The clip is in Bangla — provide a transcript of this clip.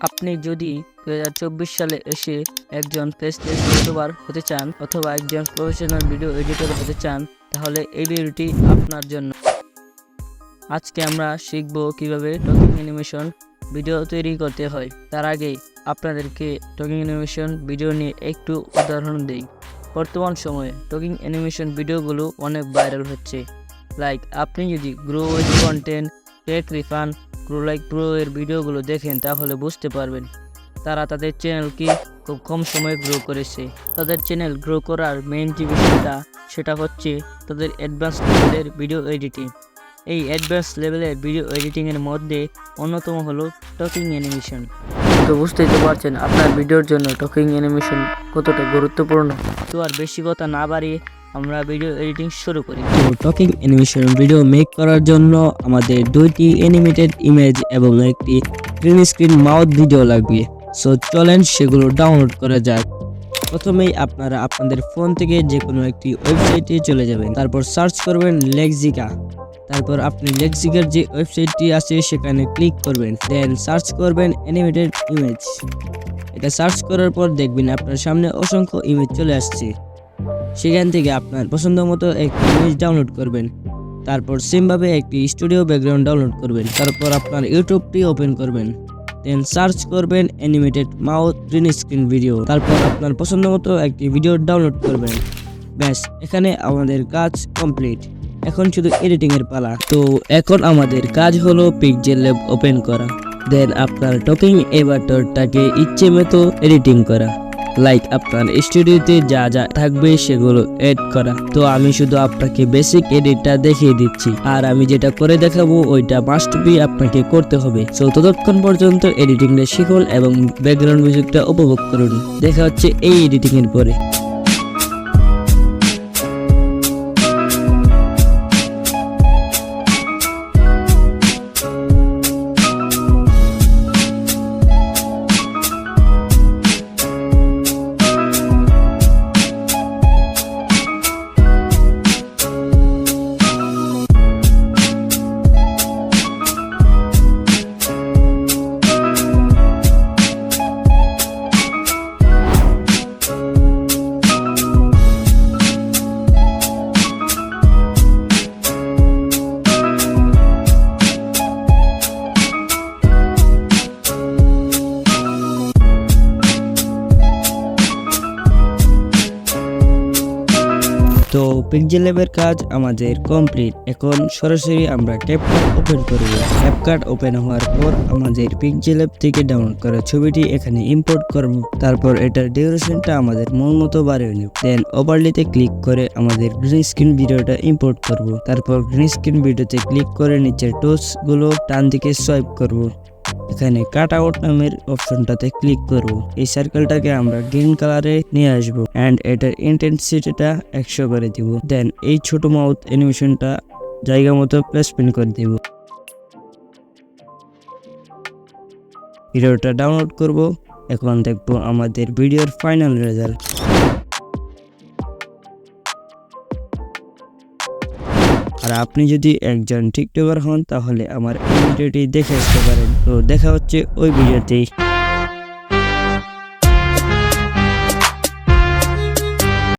আপনি যদি 2024 সালে এসে একজন ফেসলেস ইউটিউবার হতে চান অথবা একজন প্রফেশনাল ভিডিও এডিটর হতে চান, তাহলে এই ভিডিওটি আপনার জন্য। আজকে আমরা শিখব কিভাবে টকিং অ্যানিমেশন ভিডিও তৈরি করতে হয়। তার আগে আপনাদেরকে টকিং অ্যানিমেশন ভিডিও নিয়ে একটু উদাহরণ দেই। বর্তমান সময়ে টকিং অ্যানিমেশন ভিডিওগুলো অনেক ভাইরাল হচ্ছে। লাইক আপনি যদি grow with content, tech Rifan, grow like pro এর ভিডিওগুলো দেখেন তাহলে বুঝতে পারবেন তারা তাদের চ্যানেলকে খুব কম সময়ে গ্রো করেছে। তাদের চ্যানেল গ্রো করার মেইন যে বিষয়টা সেটা হচ্ছে তাদের অ্যাডভান্স লেভেলের ভিডিও এডিটিং। এই অ্যাডভান্স লেভেলের ভিডিও এডিটিংয়ের মধ্যে অন্যতম হলো টকিং অ্যানিমেশন। তো বুঝতেই তো পারছেন আপনার ভিডিওর জন্য টকিং অ্যানিমেশন কতটা গুরুত্বপূর্ণ। তো আর বেশি কথা না বাড়িয়ে আমরা ভিডিও এডিটিং শুরু করি। তো টকিং অ্যানিমেশন ভিডিও মেক করার জন্য আমাদের দুইটি অ্যানিমেটেড ইমেজ এবং একটি গ্রিন স্ক্রিন মাউথ ভিডিও লাগবে। সো চলেন সেগুলো ডাউনলোড করা যাক। প্রথমেই আপনারা আপনাদের ফোন থেকে যে কোনো একটি ওয়েবসাইটে চলে যাবেন, তারপর সার্চ করবেন লেক্সিকা। তারপর আপনি লেক্সিকার যে ওয়েবসাইটটি আছে সেখানে ক্লিক করবেন, দেন সার্চ করবেন অ্যানিমেটেড ইমেজ। এটা সার্চ করার পর দেখবেন আপনার সামনে অসংখ্য ইমেজ চলে আসছে। সেখান থেকে আপনার পছন্দ মতো একটি ইমেজ ডাউনলোড করবেন। তারপর সেমভাবে একটি স্টুডিও ব্যাকগ্রাউন্ড ডাউনলোড করবেন। তারপর আপনার ইউটিউবটি ওপেন করবেন, দেন সার্চ করবেন animated mouth green screen video. তারপর আপনার পছন্দ মতো একটি ভিডিও ডাউনলোড করবেন। ব্যাস, এখানে আমাদের কাজ কমপ্লিট। এখন শুধু এডিটিং এর পালা। তো এখন আমাদের কাজ হলো পিক্সেল ল্যাব ওপেন করা, দেন আপনার টকিং এভাটারটাকে ইচ্ছে মতো এডিটিং করা। লাইক আপনার স্টুডিওতে যা যা থাকবে সেগুলো এড করা। তো আমি শুধু আপনাকে বেসিক এডিটটা দেখিয়ে দিচ্ছি, আর আমি যেটা করে দেখাবো ওইটা মাস্ট বি আপনাকে করতে হবে। সো ততক্ষণ পর্যন্ত এডিটিংটা শিখুন এবং ব্যাকগ্রাউন্ড মিউজিকটা উপভোগ করুন। দেখা হচ্ছে এই এডিটিং এর পরে। তো পিক্সেল ল্যাবের কাজ আমাদের কমপ্লিট। এখন সরাসরি আমরা ক্যাপকাট ওপেন করব। ক্যাপকাট ওপেন হওয়ার পর আমাদের পিক্সেল ল্যাব থেকে ডাউনলোড করা ছবিটি এখানে ইম্পোর্ট করব। তারপর এটার ডিউরেশনটা আমাদের মন মতো বাড়িয়ে নেব। দেন ওভারলেতে ক্লিক করে আমাদের গ্রিন স্ক্রিন ভিডিওটা ইম্পোর্ট করব। তারপর গ্রিন স্ক্রিন ভিডিওতে ক্লিক করে নিচের টুলস গুলো ডান দিকে সোয়াইপ করব। এখানে কাট আউট নামের অপশনটাতে ক্লিক করব। এই সার্কেলটাকে আমরা গ্রিন কালারে নিয়ে আসবো এন্ড এটার ইন্টেন্সিটিটা 100 করে দিব। দেন এই ছোট মাউথ অ্যানিমেশনটা জায়গা মতো প্লেসমেন্ট করে দিব। ভিডিওটা ডাউনলোড করব। এখন দেখবো আমাদের ভিডিওর ফাইনাল রেজাল্ট। আর আপনি যদি একজন টিকটকার হন তাহলে আমার এই ভিডিওটি দেখে আসতে পারেন। তো দেখা হচ্ছে ওই ভিডিওতেই।